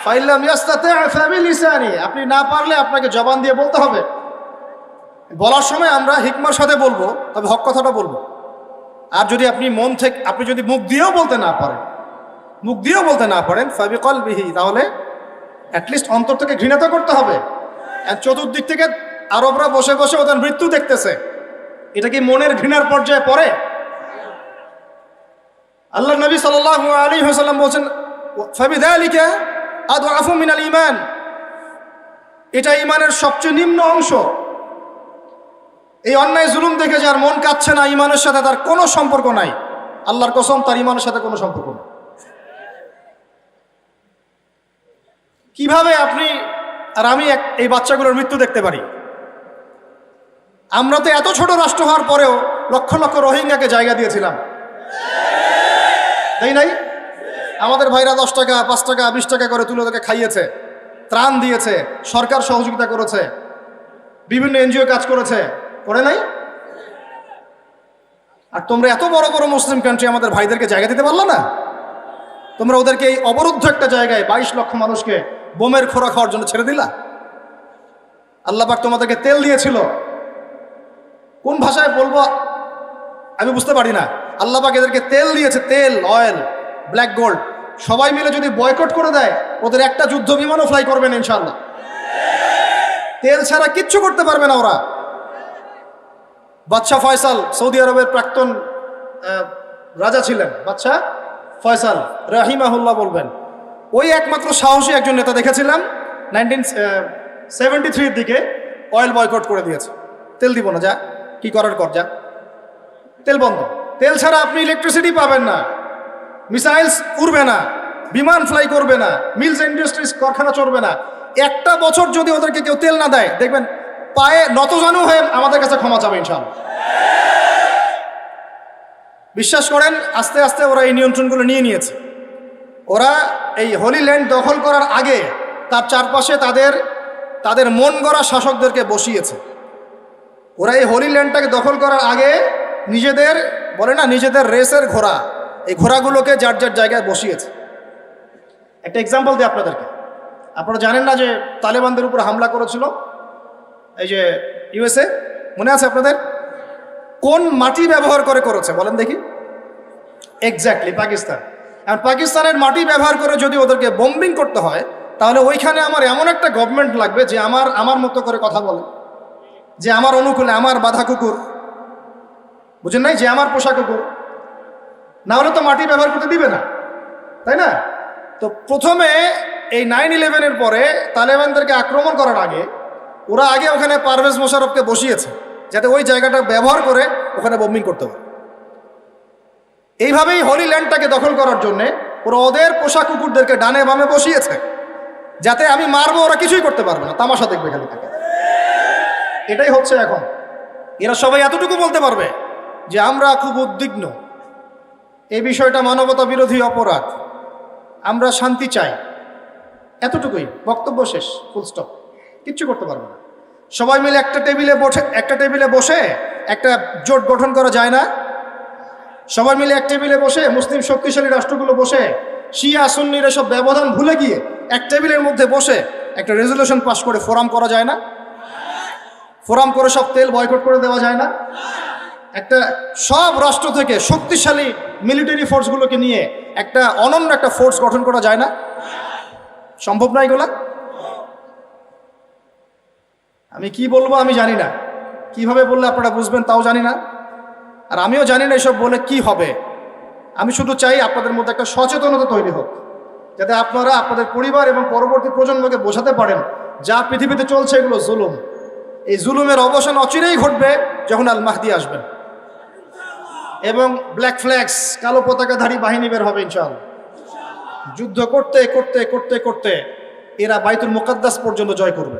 ফাইল্লাম ইয়াস্তাতি' ফাবিলিসানি, আপনি না পারলে আপনাকে জবান দিয়ে বলতে হবে। বলার সময় আমরা হিকমার সাথে বলবো, তবে হক কথাটা বলবো। আর যদি আপনি মন থেকে, আপনি যদি মুখ দিয়েও বলতে না পারেন ফাবিকলবিহি, তাহলে অ্যাটলিস্ট অন্তর থেকে ঘৃণা তো করতে হবে। চতুর্দিক থেকে আরবরা বসে বসে ওদের মৃত্যু দেখতেছে, এটা কি মনের ঘৃণার পর্যায়ে পড়ে? আল্লাহ নবী সাল্লাল্লাহু আলাইহি ওয়াসাল্লাম বলেছেন ফাবিযালিকা আদআফু মিনাল ঈমান, এটা ঈমানের সবচেয়ে নিম্ন অংশ। এই অন্যায় জুলুম দেখে যার মন কাঁদছে না, ঈমানের সাথে তার কোনো সম্পর্ক নাই। আল্লাহর কসম, তার ঈমানের সাথে কোনো সম্পর্ক নেই। কিভাবে আপনি আর আমি এই বাচ্চাগুলোর মৃত্যু দেখতে পারি? আমরা তো এত ছোট রাষ্ট্র হওয়ার পরেও লক্ষ লক্ষ রোহিঙ্গাকে জায়গা দিয়েছিলাম, তাই নাই? আমাদের ভাইরা 10 টাকা 5 টাকা 20 টাকা করে তুলে তাকে খাইয়েছে, ত্রাণ দিয়েছে, সরকার সহযোগিতা করেছে, বিভিন্ন এনজিও কাজ করেছে, করে নাই? আর তোমরা এত বড় বড় মুসলিম কান্ট্রি আমাদের ভাইদেরকে জায়গা দিতে পারলো না? তোমরা ওদেরকে এই অবরুদ্ধ একটা জায়গায় 22 লক্ষ মানুষকে বোমের খোরা খাওয়ার জন্য ছেড়ে দিলা। আল্লাহ পাক তোমাদেরকে তেল দিয়েছিল, কোন ভাষায় বলবো আমি বুঝতে পারি না। আল্লাহ পাক এদেরকে তেল দিয়েছে, তেল, অয়েল, ব্ল্যাক গোল্ড। সবাই মিলে যদি বয়কট করে দেয়, ওদের একটা যুদ্ধ বিমানও ফ্লাই করবে না ইনশাআল্লাহ। তেল ছাড়া কিচ্ছু করতে পারবে না ওরা। বাদশাহ ফয়সাল, সৌদি আরবের প্রাক্তন রাজা ছিলেন, বাদশাহ ফয়সাল রাহিমাহুল্লাহ বলবেন, ওই একমাত্র সাহসী একজন নেতা দেখেছিলাম 1973 দিকে অয়েল বয়কট করে দিয়েছে। তেল দিব না, যা কি করার কর, যা তেল বন্ধ। তেল ছাড়া আপনি ইলেকট্রিসিটি পাবেন না, মিসাইলস উড়বে না, বিমান ফ্লাই করবে না, মিলস ইন্ডাস্ট্রিজ কারখানা চলবে না। একটা বছর যদি ওদেরকে কেউ তেল না দেয়, দেখবেন পায়ে নতজানু হয়ে আমাদের কাছে ক্ষমা চাবে ইনশাআল্লাহ। বিশ্বাস করেন, আস্তে আস্তে ওরা এই নিয়ন্ত্রণগুলো নিয়ে নিয়েছে। ওরা এই হোলি ল্যান্ড দখল করার আগে তার চারপাশে তাদের মন গড়া শাসকদেরকে বসিয়েছে। ওরা এই হোলি ল্যান্ডটাকে দখল করার আগে নিজেদের, বলে না, নিজেদের রেসের ঘোড়া, এই ঘোড়াগুলোকে যার যার জায়গায় বসিয়েছে। একটা এক্সাম্পল দিই আপনাদেরকে। আপনারা জানেন না যে তালেবানদের উপর হামলা করেছিল এই যে ইউএসএ, মনে আছে আপনাদের? কোন মাটি ব্যবহার করেছে বলেন দেখি? এক্স্যাক্টলি পাকিস্তান। আর পাকিস্তানের মাটি ব্যবহার করে যদি ওদেরকে বোম্বিং করতে হয়, তাহলে ওইখানে আমার এমন একটা গভর্নমেন্ট লাগবে যে আমার মতো করে কথা বলে, যে আমার অনুকূলে, আমার বাঁধা কুকুর, বুঝেন নাই, যে আমার পোষা কুকুর। না হলে তো মাটি ব্যবহার করতে দিবে না, তাই না? তো প্রথমে এই 9/11-এর পরে তালেবানদেরকে আক্রমণ করার আগে ওরা ওখানে পারভেজ মোশাররফকে বসিয়েছে, যাতে ওই জায়গাটা ব্যবহার করে ওখানে বোম্বিং করতে পারে। এইভাবেই হোলি ল্যান্ডটাকে দখল করার জন্যে ওরা ওদের পোষা কুকুরদেরকে ডানে বামে বসিয়েছে, যাতে আমি মারবো, ওরা কিছুই করতে পারবে না, তামাশা দেখবে খালি থাকে। এটাই হচ্ছে এখন। এরা সবাই এতটুকু বলতে পারবে যে আমরা খুব উদ্বিগ্ন, এই বিষয়টা মানবতা বিরোধী অপরাধ, আমরা শান্তি চাই, এতটুকুই, বক্তব্য শেষ, ফুল স্টপ। কিচ্ছু করতে পারবে না। সবাই মিলে একটা টেবিলে বসে একটা জোট গঠন করা যায় না? সবাই মিলে এক টেবিলে বসে, মুসলিম শক্তিশালী রাষ্ট্রগুলো বসে, শিয়া সুন্নির এসব ব্যবধান ভুলে গিয়ে এক টেবিলের মধ্যে বসে একটা রেজলিউশন পাস করে ফোরাম করা যায় না? ফোরাম করে সব তেল বয়কট করে দেওয়া যায় না? একটা সব রাষ্ট্র থেকে শক্তিশালী মিলিটারি ফোর্সগুলোকে নিয়ে একটা অনন্য একটা ফোর্স গঠন করা যায় না? সম্ভব না এগুলা? আমি কি বলবো আমি জানি না, কিভাবে বললে আপনারা বুঝবেন তাও জানি না, আর আমিও জানি না এসব বলে কি হবে। আমি শুধু চাই আপনাদের মধ্যে একটা সচেতনতা তৈরি হোক, যাতে আপনারা আপনাদের পরিবার এবং পরবর্তী প্রজন্মকে বোঝাতে পারেন যা পৃথিবীতে চলছে এগুলো জুলুম। এই জুলুমের অবসান অচিরেই ঘটবে যখন আল মাহদি আসবেন এবং ব্ল্যাক ফ্ল্যাগস, কালো পতাকাধারী বাহিনী বের হবে ইনশাআল্লাহ। যুদ্ধ করতে করতে করতে করতে এরা বাইতুল মুকাদ্দাস পর্যন্ত জয় করবে।